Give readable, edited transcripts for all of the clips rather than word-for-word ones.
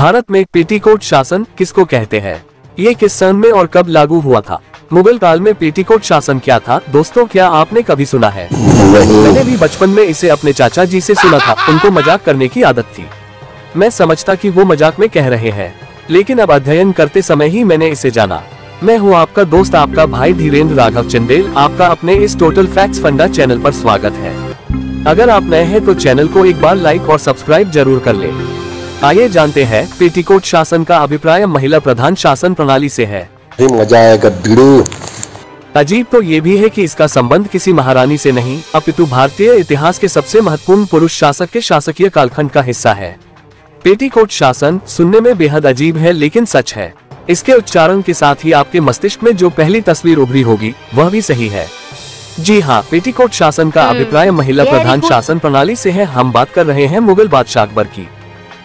भारत में पेटीकोट शासन किसको कहते हैं? ये किस सन में और कब लागू हुआ था? मुगल काल में पेटीकोट शासन क्या था? दोस्तों, क्या आपने कभी सुना है? मैंने भी बचपन में इसे अपने चाचा जी से सुना था। उनको मजाक करने की आदत थी। मैं समझता कि वो मजाक में कह रहे हैं, लेकिन अब अध्ययन करते समय ही मैंने इसे जाना। मैं हूँ आपका दोस्त, आपका भाई धीरेन्द्र राघव चंदेल। आपका अपने इस टोटल फैक्ट्स फंडा चैनल पर स्वागत है। अगर आप नए हैं तो चैनल को एक बार लाइक और सब्सक्राइब जरूर कर ले। आइए जानते हैं, पेटीकोट शासन का अभिप्राय महिला प्रधान शासन प्रणाली से है। मजा आएगा भिड़ू। अजीब तो ये भी है कि इसका संबंध किसी महारानी से नहीं, अपितु भारतीय इतिहास के सबसे महत्वपूर्ण पुरुष शासक के शासकीय कालखंड का हिस्सा है। पेटीकोट शासन सुनने में बेहद अजीब है, लेकिन सच है। इसके उच्चारण के साथ ही आपके मस्तिष्क में जो पहली तस्वीर उभरी होगी वह भी सही है। जी हाँ, पेटीकोट शासन का अभिप्राय महिला प्रधान शासन प्रणाली से है। हम बात कर रहे हैं मुगल बादशाह अकबर की।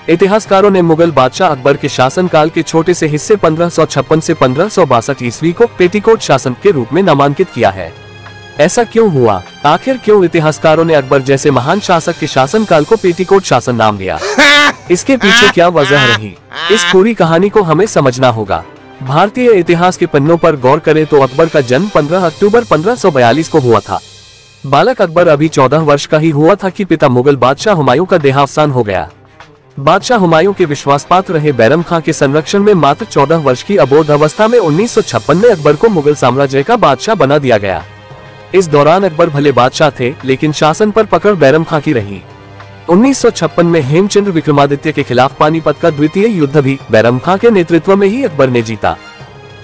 इतिहासकारों ने मुगल बादशाह अकबर के शासनकाल के छोटे से हिस्से 1556 से 1562 ईस्वी को पेटीकोट शासन के रूप में नामांकित किया है। ऐसा क्यों हुआ? आखिर क्यों इतिहासकारों ने अकबर जैसे महान शासक के शासनकाल को पेटीकोट शासन नाम दिया? इसके पीछे क्या वजह रही? इस पूरी कहानी को हमें समझना होगा। भारतीय इतिहास के पन्नों पर गौर करें तो अकबर का जन्म 15 अक्टूबर 1542 को हुआ था। बालक अकबर अभी 14 वर्ष का ही हुआ था कि पिता मुगल बादशाह हुमायूं का देहावसान हो गया। बादशाह हुमायूं के विश्वास पात्र रहे बैरम खां के संरक्षण में मात्र 14 वर्ष की अबोध अवस्था में 1956 में अकबर को मुगल साम्राज्य का बादशाह बना दिया गया। इस दौरान अकबर भले बादशाह थे, लेकिन शासन पर पकड़ बैरम खां की रही। 1956 में हेमचंद्र विक्रमादित्य के खिलाफ पानीपत का द्वितीय युद्ध भी बैरम खां के नेतृत्व में ही अकबर ने जीता।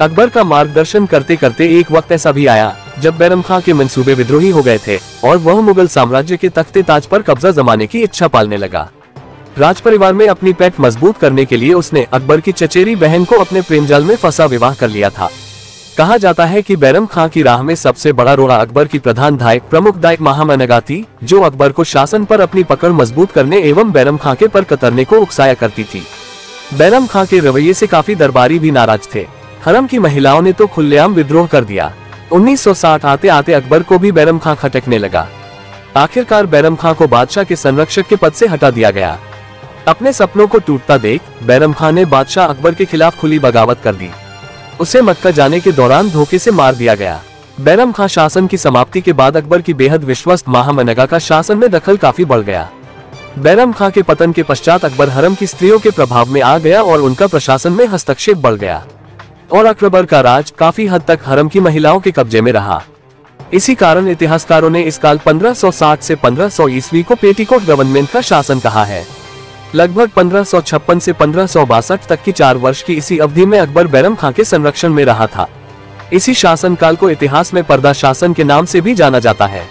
अकबर का मार्गदर्शन करते करते एक वक्त ऐसा भी आया जब बैरम खां के मंसूबे विद्रोही हो गए थे और वह मुगल साम्राज्य के तख्ते ताज पर कब्जा जमाने की इच्छा पालने लगा। राज परिवार में अपनी पैठ मजबूत करने के लिए उसने अकबर की चचेरी बहन को अपने प्रेमजाल में फंसा विवाह कर लिया था। कहा जाता है कि बैरम खां की राह में सबसे बड़ा रोड़ा अकबर की प्रधान धायक प्रमुख दायक महामनगा थी, जो अकबर को शासन पर अपनी पकड़ मजबूत करने एवं बैरम खां के पर कतरने को उकसाया करती थी। बैरम खां के रवैये से काफी दरबारी भी नाराज थे। हरम की महिलाओं ने तो खुलेआम विद्रोह कर दिया। 1960 आते आते अकबर को भी बैरम खां खटकने लगा। आखिरकार बैरम खां को बादशाह के संरक्षक के पद से हटा दिया गया। अपने सपनों को टूटता देख बैरम खां ने बादशाह अकबर के खिलाफ खुली बगावत कर दी। उसे मक्का जाने के दौरान धोखे से मार दिया गया। बैरम खां शासन की समाप्ति के बाद अकबर की बेहद विश्वस्त महामनगा का शासन में दखल काफी बढ़ गया। बैरम खां के पतन के पश्चात अकबर हरम की स्त्रियों के प्रभाव में आ गया और उनका प्रशासन में हस्तक्षेप बढ़ गया और अकबर का राज काफी हद तक हरम की महिलाओं के कब्जे में रहा। इसी कारण इतिहासकारों ने इस काल 1560 से 1500 ईस्वी को पेटीकोट गवर्नमेंट का शासन कहा है। लगभग 1556 से 1562 तक की 4 वर्ष की इसी अवधि में अकबर बैरम खां के संरक्षण में रहा था। इसी शासनकाल को इतिहास में पर्दा शासन के नाम से भी जाना जाता है।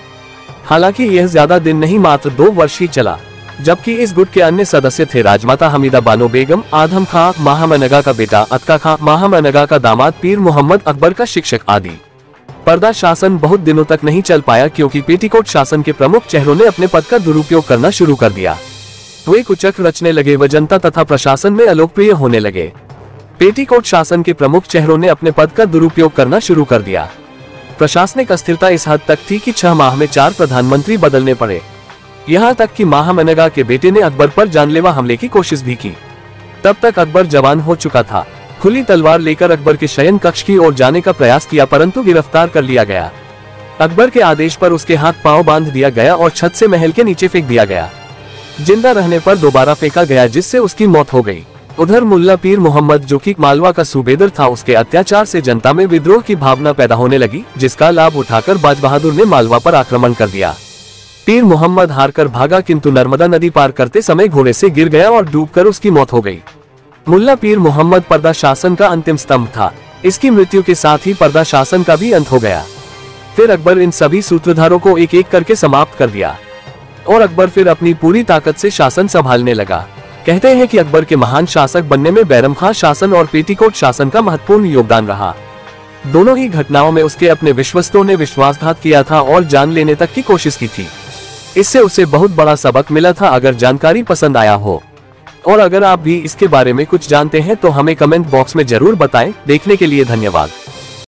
हालांकि यह ज्यादा दिन नहीं, मात्र 2 वर्ष ही चला, जबकि इस गुट के अन्य सदस्य थे राजमाता हमीदा बानो बेगम, आदम खां महामनगा का बेटा, अतका खां महामनगा का दामाद, पीर मोहम्मद अकबर का शिक्षक आदि। पर्दा शासन बहुत दिनों तक नहीं चल पाया क्योंकि पेटीकोट शासन के प्रमुख चेहरों ने अपने पद का दुरुपयोग करना शुरू कर दिया। वे कुचक्र रचने लगे व जनता तथा प्रशासन में अलोकप्रिय होने लगे। पेटीकोट शासन के प्रमुख चेहरों ने अपने पद का दुरुपयोग करना शुरू कर दिया। प्रशासनिक अस्थिरता इस हद तक थी कि 6 माह में 4 प्रधानमंत्री बदलने पड़े। यहाँ तक कि महामनगा के बेटे ने अकबर पर जानलेवा हमले की कोशिश भी की। तब तक अकबर जवान हो चुका था। खुली तलवार लेकर अकबर के शयन कक्ष की ओर जाने का प्रयास किया, परंतु गिरफ्तार कर लिया गया। अकबर के आदेश पर उसके हाथ पांव बांध दिया गया और छत से महल के नीचे फेंक दिया गया। जिंदा रहने पर दोबारा फेंका गया, जिससे उसकी मौत हो गई। उधर मुल्ला पीर मोहम्मद, जो कि मालवा का सूबेदार था, उसके अत्याचार से जनता में विद्रोह की भावना पैदा होने लगी, जिसका लाभ उठाकर बाज बहादुर ने मालवा पर आक्रमण कर दिया। पीर मोहम्मद हारकर भागा, किंतु नर्मदा नदी पार करते समय घोड़े से गिर गया और डूबकर उसकी मौत हो गई। मुल्ला पीर मोहम्मद पर्दा शासन का अंतिम स्तंभ था। इसकी मृत्यु के साथ ही पर्दा शासन का भी अंत हो गया। फिर अकबर इन सभी सूत्रधारों को एक एक करके समाप्त कर दिया और अकबर फिर अपनी पूरी ताकत से शासन संभालने लगा। कहते हैं कि अकबर के महान शासक बनने में बैरम खां शासन और पेटीकोट शासन का महत्वपूर्ण योगदान रहा। दोनों ही घटनाओं में उसके अपने विश्वस्तों ने विश्वासघात किया था और जान लेने तक की कोशिश की थी। इससे उसे बहुत बड़ा सबक मिला था। अगर जानकारी पसंद आया हो और अगर आप भी इसके बारे में कुछ जानते हैं तो हमें कमेंट बॉक्स में जरूर बताएं। देखने के लिए धन्यवाद।